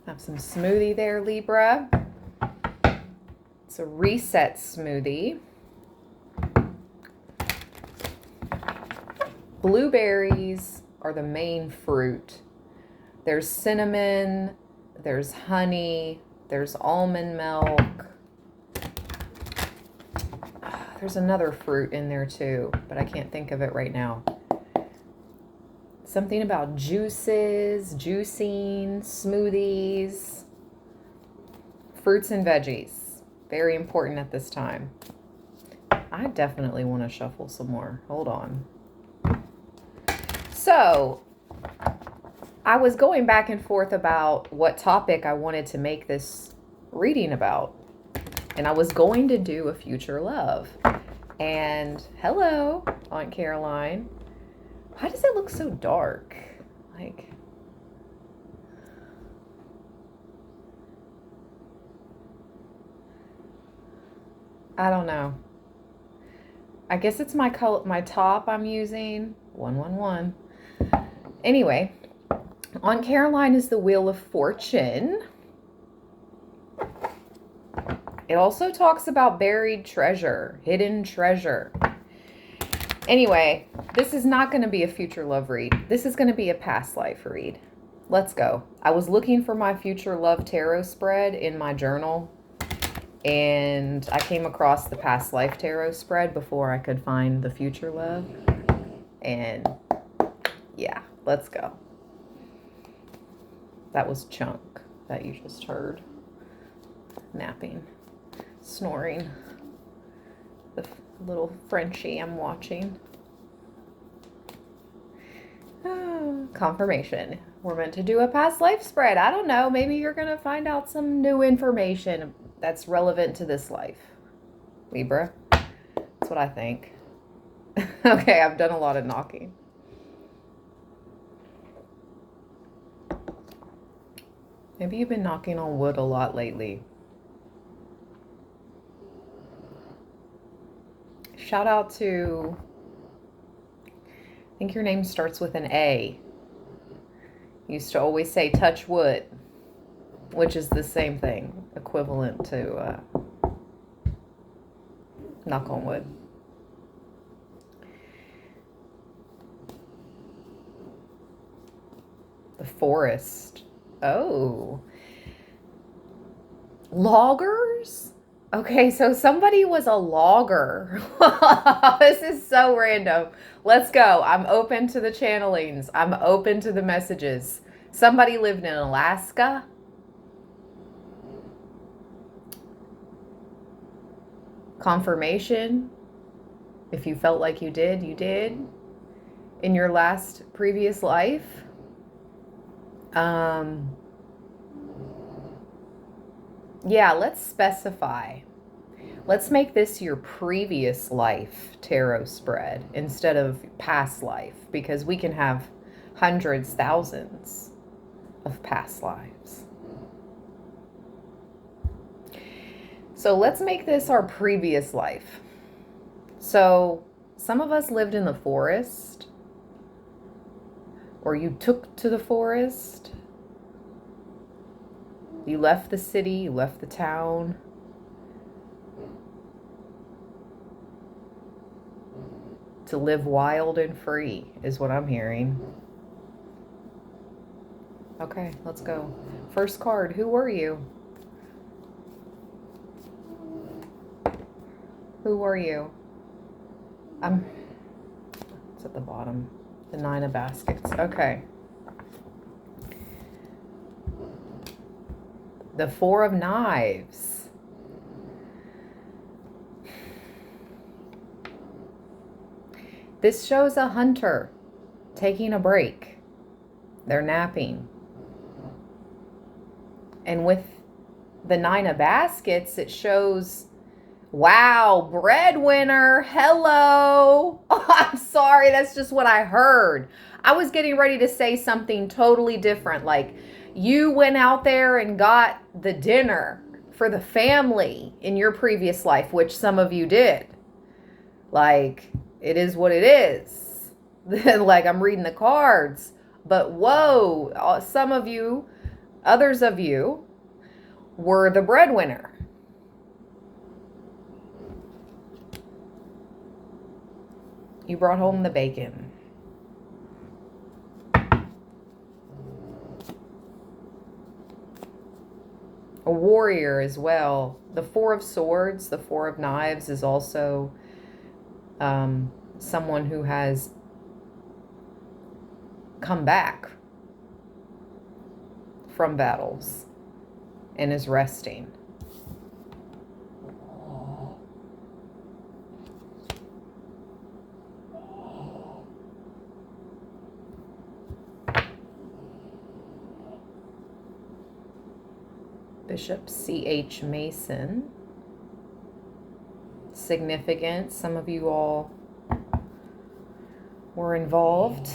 Have some smoothie there, Libra. It's a reset smoothie. Blueberries are the main fruit. There's cinnamon, there's honey, there's almond milk. There's another fruit in there too, but I can't think of it right now. Something about juices, juicing, smoothies, fruits and veggies. Very important at this time. I definitely want to shuffle some more. Hold on. So, I was going back and forth about what topic I wanted to make this reading about. And I was going to do a future love. And hello, Aunt Caroline. Why does it look so dark? Like, I don't know. I guess it's my color, my top I'm using. 111. Anyway, Aunt Caroline is the Wheel of Fortune. It also talks about buried treasure, hidden treasure. Anyway, this is not going to be a future love read. This is going to be a past life read. Let's go. I was looking for my future love tarot spread in my journal, and I came across the past life tarot spread before I could find the future love. And yeah, let's go. That was Chunk that you just heard. Napping, snoring. The little Frenchie I'm watching. Confirmation. We're meant to do a past life spread. I don't know. Maybe you're going to find out some new information that's relevant to this life. Libra. That's what I think. Okay, I've done a lot of knocking. Maybe you've been knocking on wood a lot lately. Shout out to, I think your name starts with an A. Used to always say touch wood, which is the same thing, equivalent to knock on wood. The forest. Oh. Loggers? Okay, so somebody was a logger. This is so random. Let's go. I'm open to the channelings. I'm open to the messages. Somebody lived in Alaska. Confirmation. If you felt like you did, you did. In your last previous life. Yeah, let's specify. Let's make this your previous life tarot spread instead of past life, because we can have hundreds, thousands of past lives. So let's make this our previous life. So some of us lived in the forest, or you took to the forest. You left the city, you left the town. To live wild and free is what I'm hearing. Okay, let's go. First card, who were you? Who were you? It's at the bottom. The 9 of baskets. Okay. The 4 of knives. This shows a hunter taking a break. They're napping. And with the 9 of baskets, it shows, wow, breadwinner, hello. Oh, I'm sorry, that's just what I heard. I was getting ready to say something totally different, like you went out there and got the dinner for the family in your previous life, which some of you did. Like, it is what it is. Like, I'm reading the cards. But whoa, some of you Others of you were the breadwinner. You brought home the bacon. A warrior as well. The Four of Swords, the Four of Knives is also someone who has come back from battles and is resting. Bishop C.H. Mason. Significant. Some of you all were involved.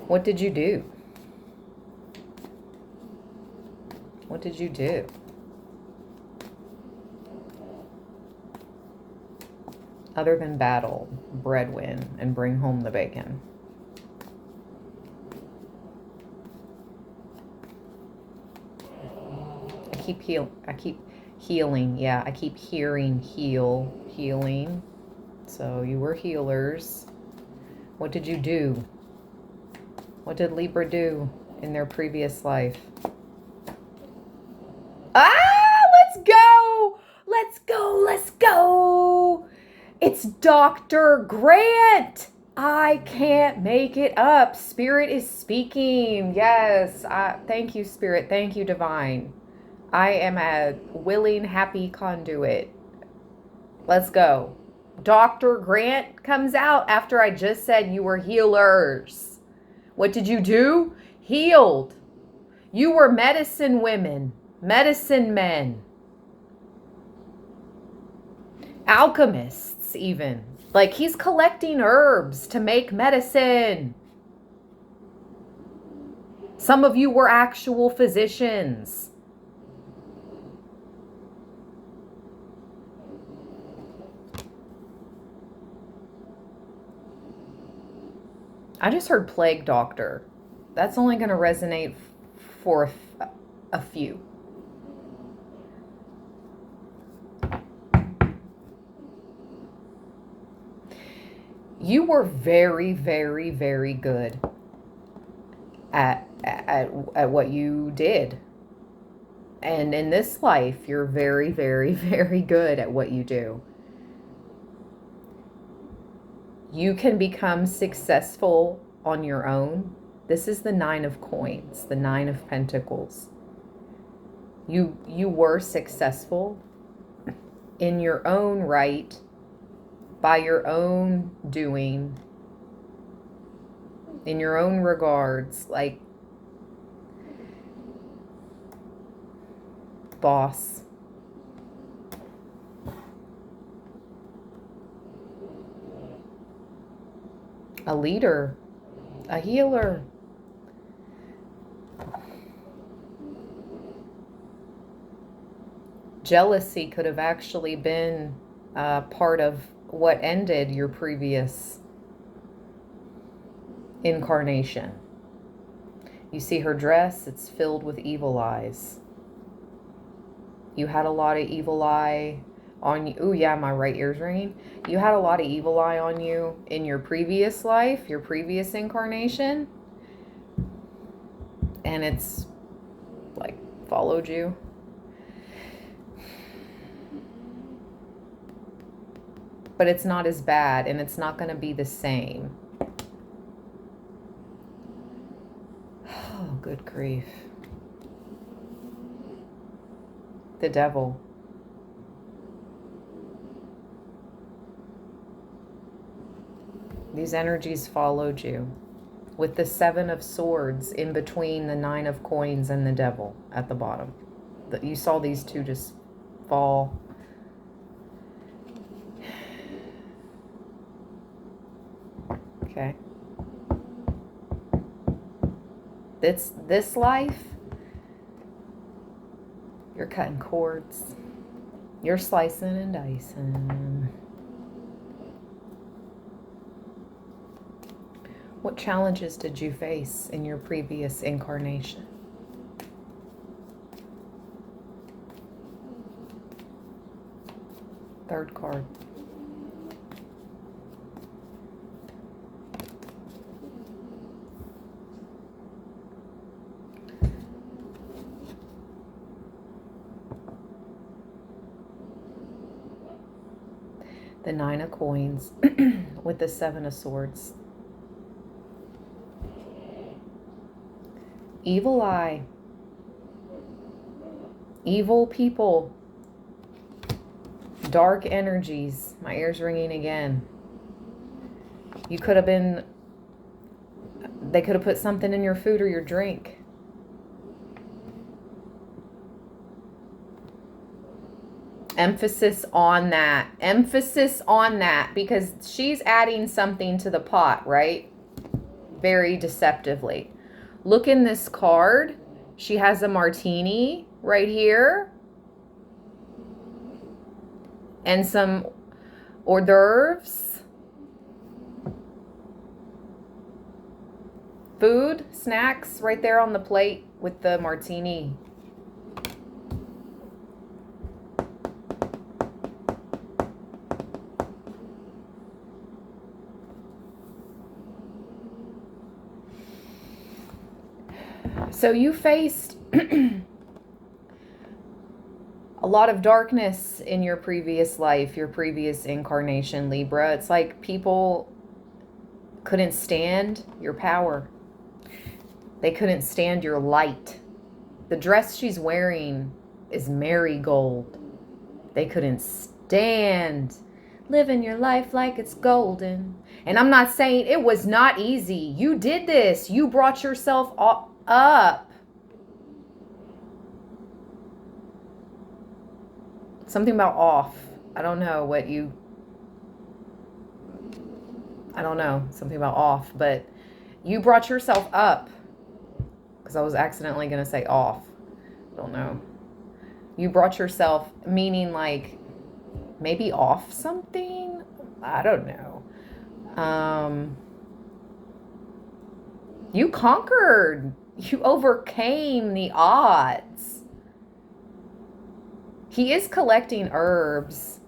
What did you do? What did you do? Other than battle, breadwin, and bring home the bacon. I keep healing. Yeah, I keep hearing healing. So you were healers. What did you do? What did Libra do in their previous life? Let's go! Let's go! Let's go! It's Dr. Grant! I can't make it up. Spirit is speaking. Yes. Thank you, Spirit. Thank you, Divine. I am a willing, happy conduit. Let's go. Dr. Grant comes out after I just said you were healers. What did you do? Healed. You were medicine women, medicine men, alchemists even. Like he's collecting herbs to make medicine. Some of you were actual physicians. I just heard plague doctor. That's only going to resonate for a few. You were very, very, very good at what you did. And in this life, you're very, very, very good at what you do. You can become successful on your own. This is the Nine of Coins, the Nine of Pentacles. You were successful in your own right, by your own doing, in your own regards, like boss. A leader, a healer. Jealousy could have actually been part of what ended your previous incarnation. You see her dress, it's filled with evil eyes. You had a lot of evil eye on you. Oh yeah, my right ear's ringing. You had a lot of evil eye on you in your previous life, your previous incarnation. And it's like followed you. But it's not as bad, and it's not going to be the same. Oh, good grief. The devil. These energies followed you with the Seven of Swords in between the Nine of Coins and the devil at the bottom. You saw these two just fall. Okay. This life, you're cutting cords. You're slicing and dicing. What challenges did you face in your previous incarnation? Third card. The Nine of Coins with the Seven of Swords. Evil eye. Evil people. Dark energies. My ear's ringing again. You could have been... They could have put something in your food or your drink. Emphasis on that. Emphasis on that, because she's adding something to the pot, right? Very deceptively. Look in this card. She has a martini right here. And some hors d'oeuvres. Food, snacks right there on the plate with the martini. So you faced a lot of darkness in your previous life, your previous incarnation, Libra. It's like people couldn't stand your power. They couldn't stand your light. The dress she's wearing is marigold. They couldn't stand living your life like it's golden. And I'm not saying it was not easy. You did this. You brought yourself up. Something about off. I don't know what you... I don't know. Something about off. But you brought yourself up. Because I was accidentally going to say off. Don't know. You brought yourself, meaning like maybe off something? I don't know. You conquered. You overcame the odds. He is collecting herbs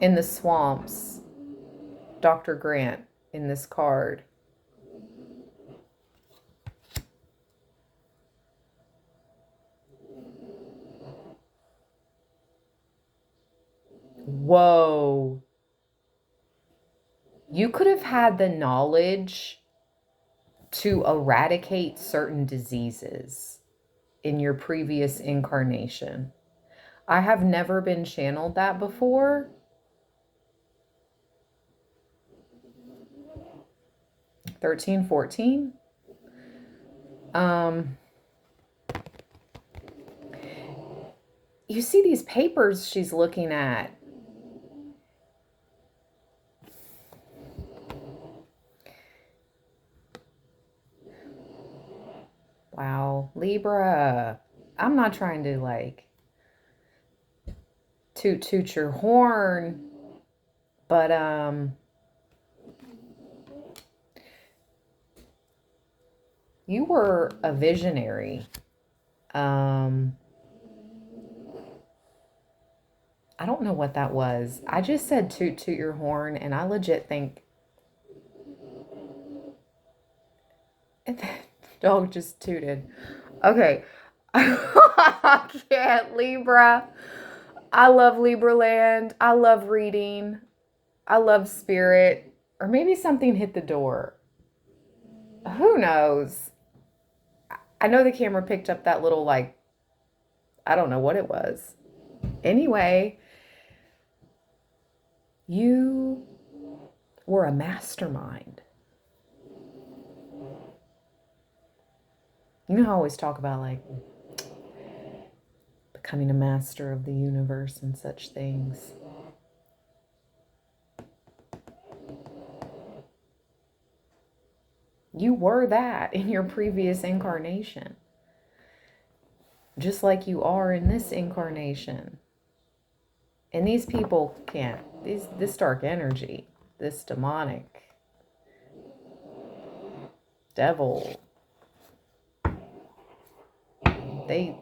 in the swamps, Dr. Grant, in this card. Whoa. You could have had the knowledge to eradicate certain diseases in your previous incarnation. I have never been channeled that before. $13, $14. You see these papers she's looking at. Wow, Libra. I'm not trying to like toot your horn, but you were a visionary. I don't know what that was. I just said toot your horn, and I legit think dog just tooted. Okay. I can't, Libra. I love Libra land. I love reading. I love spirit. Or maybe something hit the door. Who knows? I know the camera picked up that little, like, I don't know what it was. Anyway, you were a mastermind. You know how I always talk about, like, becoming a master of the universe and such things. You were that in your previous incarnation. Just like you are in this incarnation. And these people can't. This dark energy, this demonic Devil. They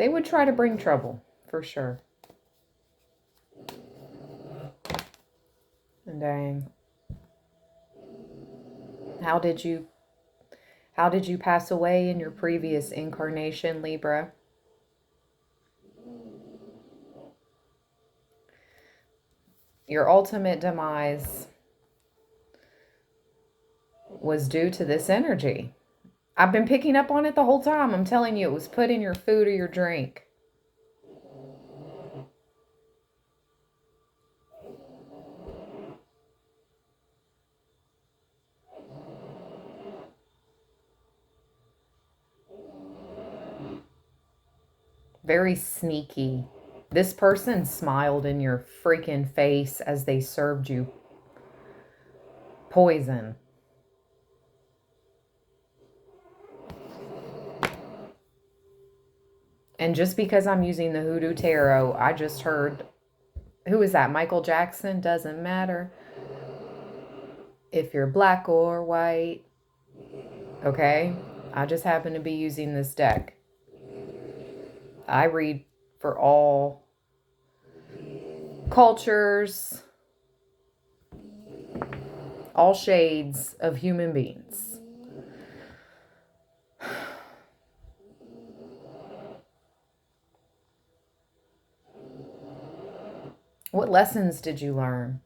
would try to bring trouble, for sure. And dang. How did you pass away in your previous incarnation, Libra? Your ultimate demise was due to this energy. I've been picking up on it the whole time. I'm telling you, it was put in your food or your drink. Very sneaky. This person smiled in your freaking face as they served you poison. And just because I'm using the Hoodoo Tarot, I just heard, who is that? Michael Jackson? Doesn't matter if you're black or white. Okay? I just happen to be using this deck. I read for all cultures, all shades of human beings. What lessons did you learn?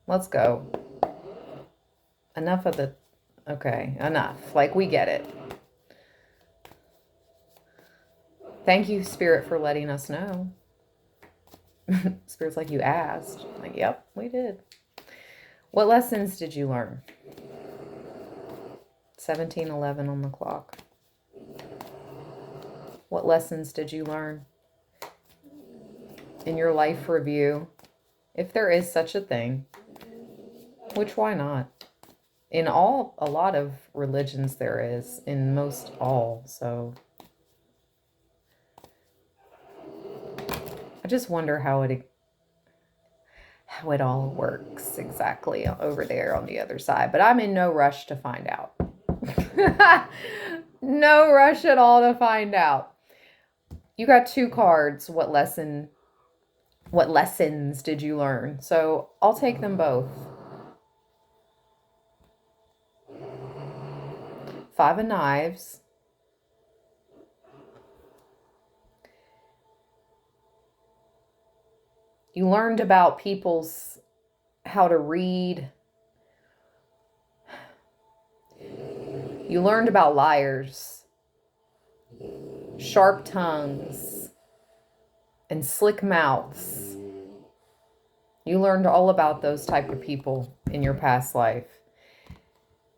Let's go. Enough of the... Okay, enough. Like, we get it. Thank you, Spirit, for letting us know. Spirit's like, you asked. Like, yep, we did. What lessons did you learn? 17:11 on the clock. What lessons did you learn in your life review? If there is such a thing, which why not? In a lot of religions there is, in most all, so I just wonder how it all works exactly over there on the other side, but I'm in no rush to find out. No rush at all to find out. You got 2 cards. What lessons did you learn? So I'll take them both. 5 of Knives. You learned about how to read. You learned about liars, sharp tongues, and slick mouths. You learned all about those type of people in your past life.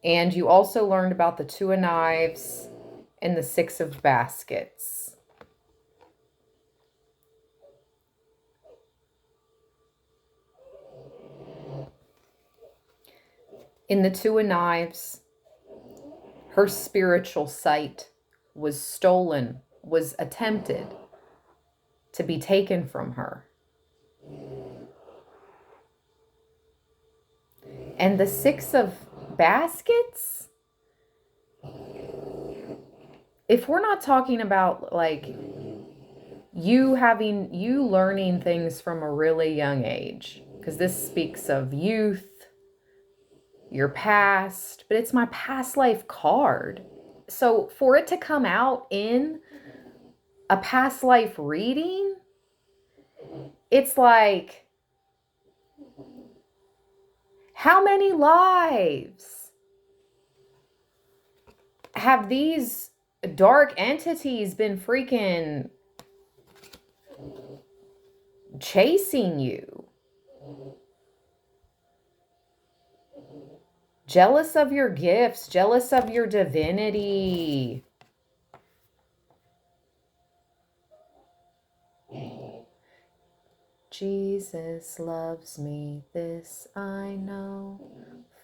And you also learned about the 2 of Knives and the 6 of Baskets. In the 2 of Knives, her spiritual sight was stolen, was attempted to be taken from her. And the 6 of Baskets, if we're not talking about like you learning things from a really young age, because this speaks of youth, your past, but it's my past life card. So for it to come out in a past life reading, it's like, how many lives have these dark entities been freaking chasing you? Jealous of your gifts, jealous of your divinity. Jesus loves me, this I know,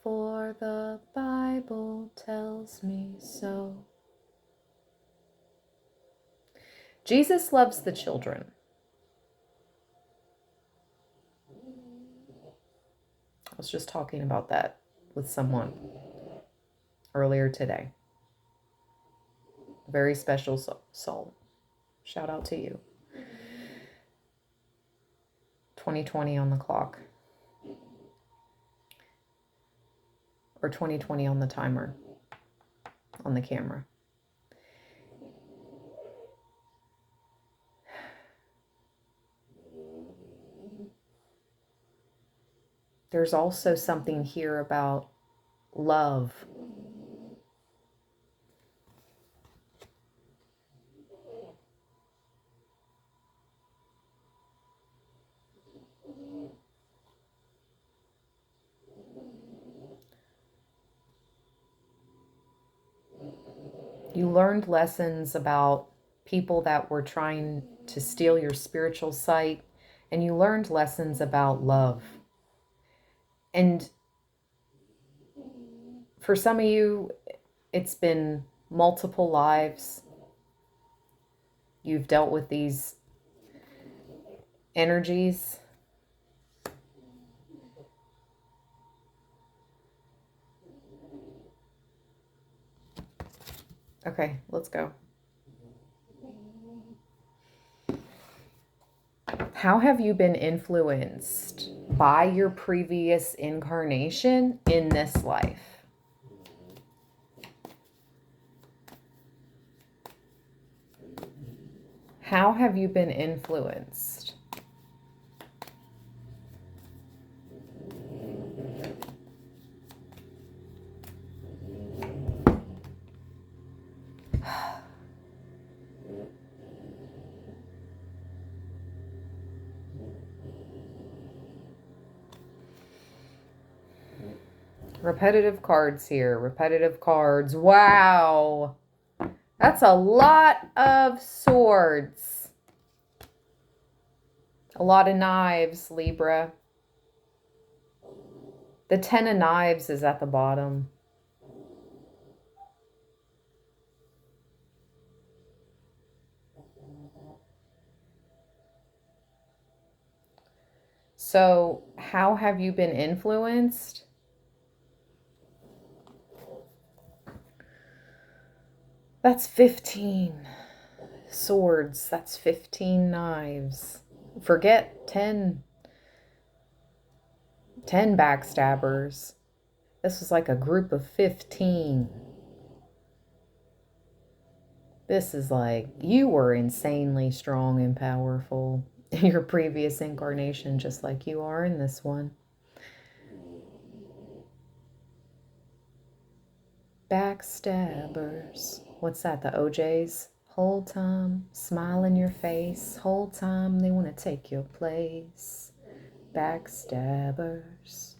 for the Bible tells me so. Jesus loves the children. I was just talking about that with someone earlier today. Very special soul. Shout out to you. 2020 on the clock. Or 2020 on the timer. On the camera. There's also something here about love. You learned lessons about people that were trying to steal your spiritual sight, and you learned lessons about love. And for some of you, it's been multiple lives. You've dealt with these energies. Okay, let's go. How have you been influenced by your previous incarnation in this life? How have you been influenced? Repetitive cards here. Repetitive cards. Wow. That's a lot of swords. A lot of knives, Libra. The 10 of knives is at the bottom. So, how have you been influenced? That's 15 swords. That's 15 knives. Forget 10 backstabbers. This was like a group of 15. This is like, you were insanely strong and powerful in your previous incarnation, just like you are in this one. Backstabbers. What's that? The OJs? Whole time, smile in your face. Whole time, they want to take your place. Backstabbers.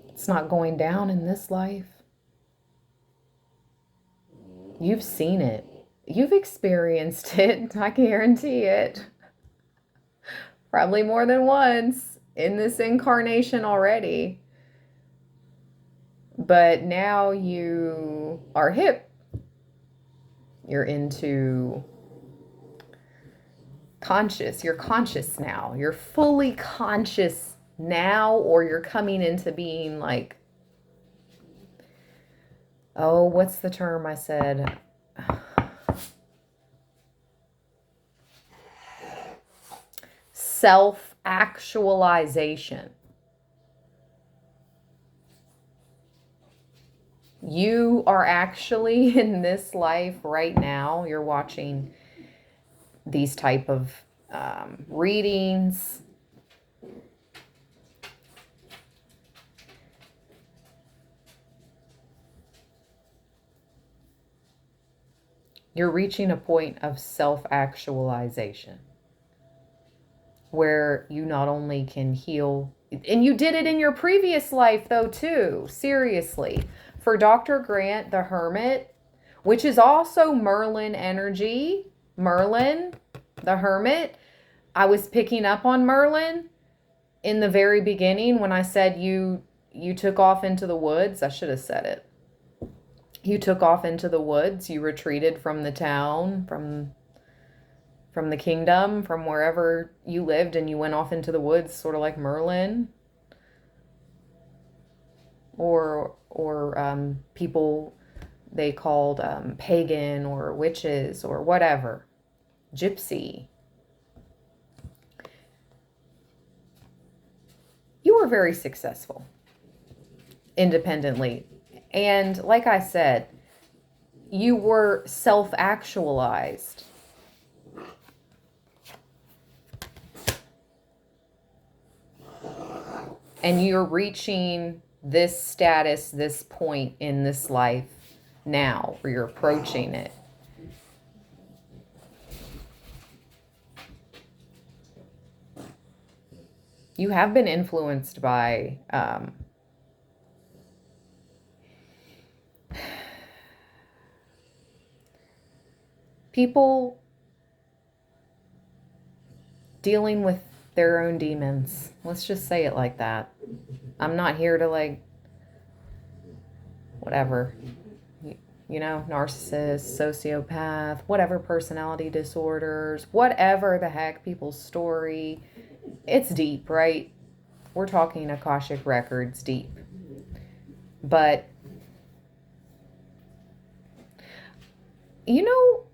It's not going down in this life. You've seen it. You've experienced it. I can guarantee it. Probably more than once in this incarnation already. But now you are hip. You're into conscious. You're conscious now. You're fully conscious now, or you're coming into being like, oh, what's the term I said? Self-actualization. You are actually in this life right now. You're watching these type of readings. You're reaching a point of self-actualization where you not only can heal, and you did it in your previous life though too, seriously. For Dr. Grant, the Hermit, which is also Merlin energy, Merlin, the Hermit, I was picking up on Merlin in the very beginning when I said you You took off into the woods. I should have said it. You took off into the woods. You retreated from the town, from the kingdom, from wherever you lived, and you went off into the woods, sort of like Merlin, or people they called pagan or witches or whatever, gypsy. You were very successful independently. And like I said, you were self-actualized. And you're reaching this status, this point in this life now, where you're approaching it. You have been influenced by people dealing with their own demons. Let's just say it like that. I'm not here to like, whatever, narcissist, sociopath, whatever personality disorders, whatever the heck, people's story. It's deep, right? We're talking Akashic records deep. But, you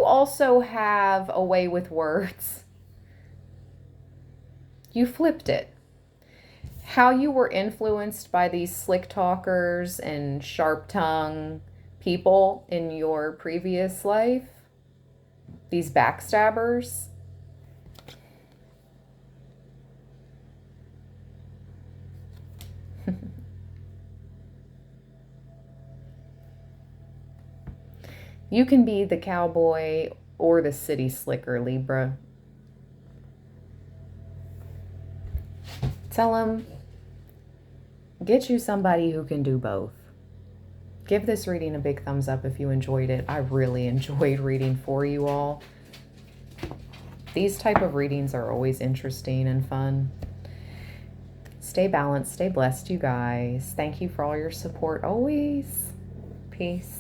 also have a way with words. You flipped it. How you were influenced by these slick talkers and sharp tongue people in your previous life, these backstabbers. You can be the cowboy or the city slicker, Libra. Tell them, get you somebody who can do both. Give this reading a big thumbs up if you enjoyed it. I really enjoyed reading for you all. These type of readings are always interesting and fun. Stay balanced, stay blessed, you guys. Thank you for all your support always. Peace.